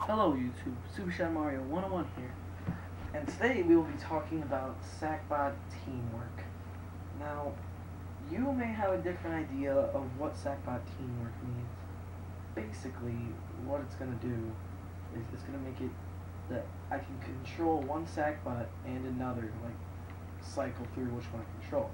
Hello YouTube, Super Shot Mario 101 here, and today we will be talking about Sackbot teamwork. Now, you may have a different idea of what Sackbot teamwork means. Basically, what it's going to do is it's going to make it that I can control one Sackbot and another, like, cycle through which one I control.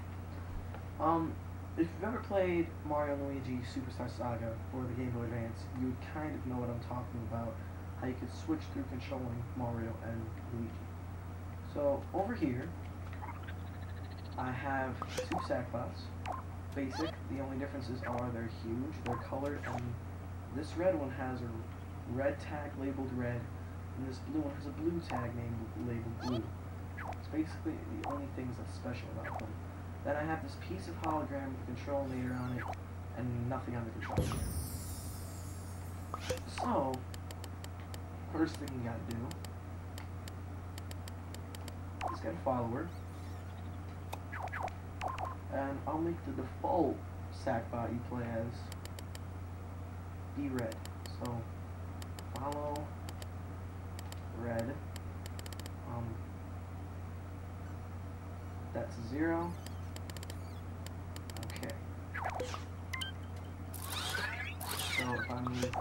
If you've ever played Mario & Luigi Superstar Saga or the Game Boy Advance, you would kind of know what I'm talking about. How you could switch through controlling Mario and Luigi. So over here, I have two Sackbots. Basic. The only differences are they're huge, they're colored, and this red one has a red tag labeled red, and this blue one has a blue tag labeled blue. It's basically the only things that's special about them. Then I have this piece of hologram with a control meter on it, and nothing on the control meter. So, first thing you gotta do is get a follower, and I'll make the default Sackbot you play as be red. So follow red. That's 0. Okay. So if I move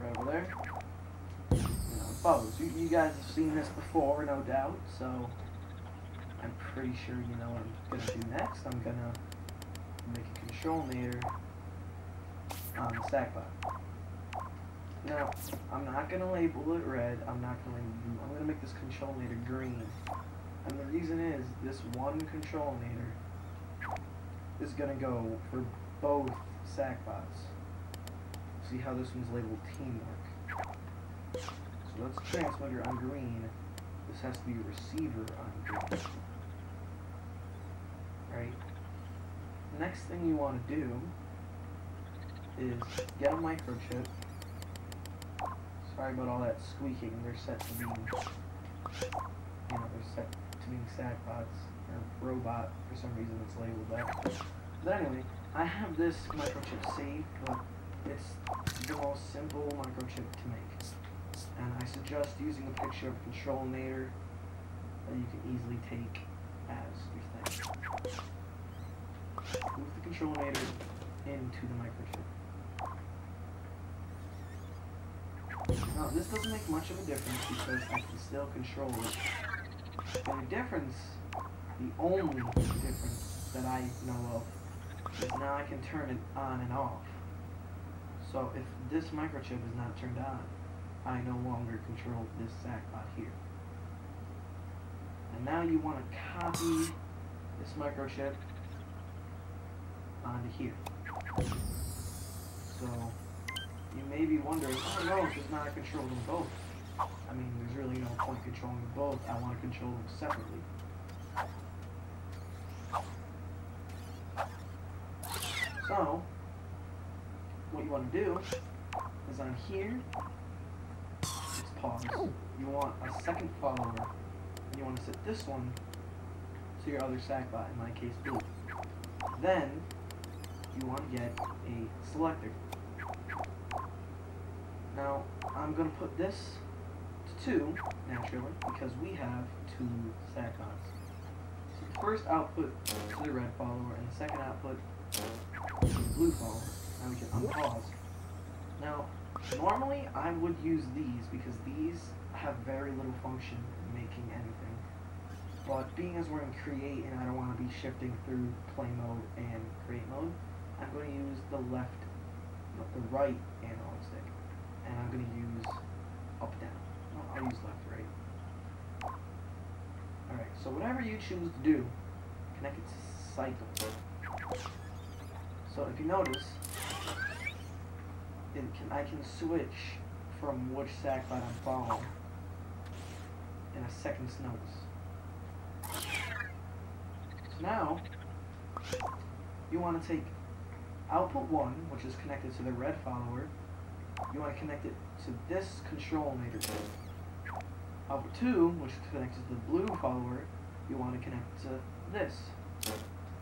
right over there. Follows. You guys have seen this before, no doubt, so I'm pretty sure you know what I'm going to do next. I'm going to make a control meter on the Sackbot. Now, I'm not going to label it red, I'm going to make this control meter green. And the reason is, this one control meter is going to go for both Sackbots. See how this one's labeled teamwork. So that's a transmitter on green. This has to be a receiver on green. Right? Next thing you want to do is get a microchip. Sorry about all that squeaking. They're set to being, they're set to being Sackbots or robot. For some reason, it's labeled that. But anyway, I have this microchip saved, but it's the most simple microchip to make. And I suggest using a picture of a control meter that you can easily take as your thing. Move the control meter into the microchip. Now, this doesn't make much of a difference because I can still control it. The difference, the only difference that I know of, is now I can turn it on and off. So if this microchip is not turned on, I no longer control this Sackbot here. And now you want to copy this microchip onto here. So you may be wondering, oh no, does not control them both. I mean, there's really no point controlling them both. I want to control them separately. So what you want to do is on here, pause. You want a second follower, and you want to set this one to your other Sackbot, in my case blue. Then, you want to get a selector. Now, I'm going to put this to 2, naturally, because we have 2 Sackbots. So the first output to the red follower, and the second output to the blue follower. Now we can unpause. Now, normally, I would use these because these have very little function in making anything. But being as we're in create and I don't want to be shifting through play mode and create mode, I'm going to use the right analog stick. And I'm going to use up, down. Well, I'll use left, right. Alright, so whatever you choose to do, connect it to cycle. So if you notice, I can switch from which Sackbot I'm following in a second's notice. So now, you want to take output 1, which is connected to the red follower, you want to connect it to this control meter chip. Output 2, which is connected to the blue follower, you want to connect to this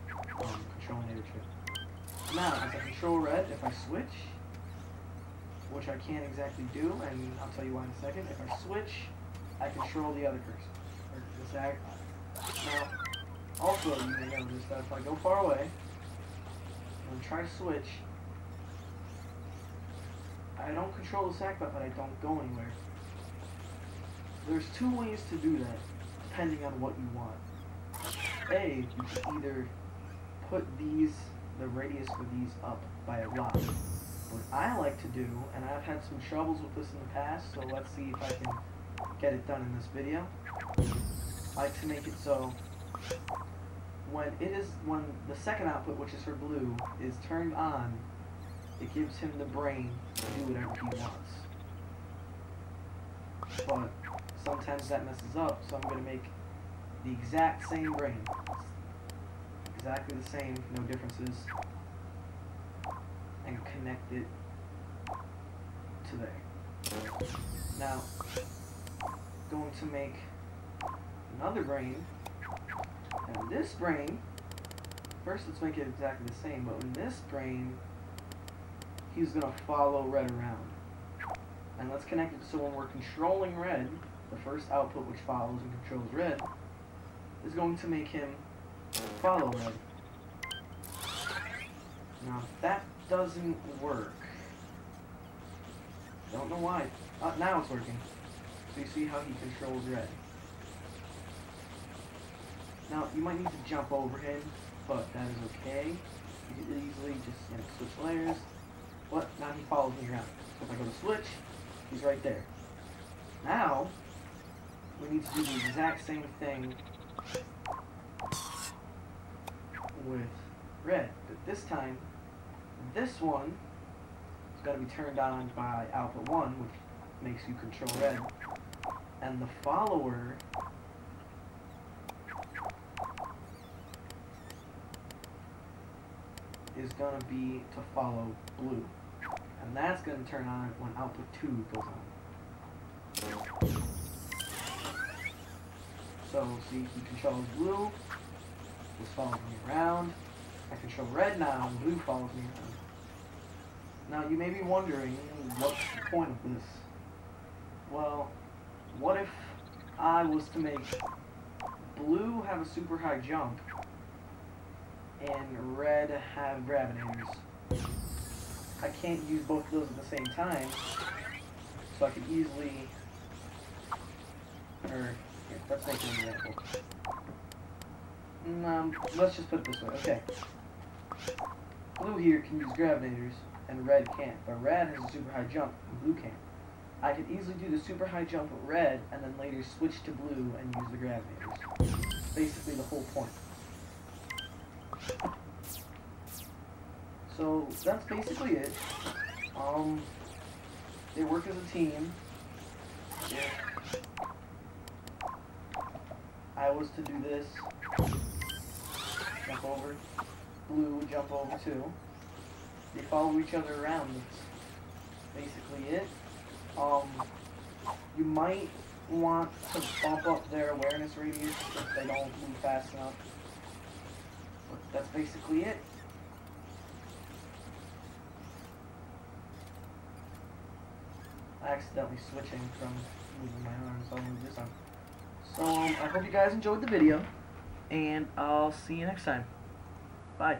control meter chip. Now, as I control red, if I switch, which I can't exactly do, and I'll tell you why in a second. If I switch, I control the other cursor, or the Sackbot. Now, also, you may notice that if I go far away, and try to switch, I don't control the Sackbot, but I don't go anywhere. There's two ways to do that, depending on what you want. A, you can either put the radius for these up by a lot. What I like to do, and I've had some troubles with this in the past, so let's see if I can get it done in this video. I like to make it so when the second output, which is for blue, is turned on, it gives him the brain to do whatever he wants. But sometimes that messes up, so I'm going to make the exact same brain. Exactly the same, no differences. And connect it to there. Now, going to make another brain. And this brain, first let's make it exactly the same, but in this brain, he's going to follow red around. And let's connect it so when we're controlling red, the first output which follows and controls red, is going to make him follow red. Now, that doesn't work. Don't know why. Now it's working. So you see how he controls red. Now, you might need to jump over him, but that is okay. You can easily just switch layers. But now he follows me around. So if I go to switch, he's right there. Now, we need to do the exact same thing with red. But this time, this one has got to be turned on by output 1, which makes you control red. And the follower is going to be to follow blue. And that's going to turn on when output 2 goes on. So, see, he controls blue, this follows me around. I control red now, and blue follows me around. Now, you may be wondering, what's the point of this? Well, what if I was to make blue have a super high jump, and red have gravitators? I can't use both of those at the same time, so I could easily, here, let's make an example. Let's just put it this way, okay. Blue here can use gravitators, and red can't, but red has a super high jump, and blue can't. I could easily do the super high jump with red, and then later switch to blue and use the gravitators. Basically the whole point. So, that's basically it. They work as a team. If I was to do this, jump over, blue would jump over too. They follow each other around. That's basically it. You might want to bump up their awareness radius if they don't move fast enough. But that's basically it. Accidentally switching from moving my arms, so I'll move this arm. So, I hope you guys enjoyed the video, and I'll see you next time. Bye.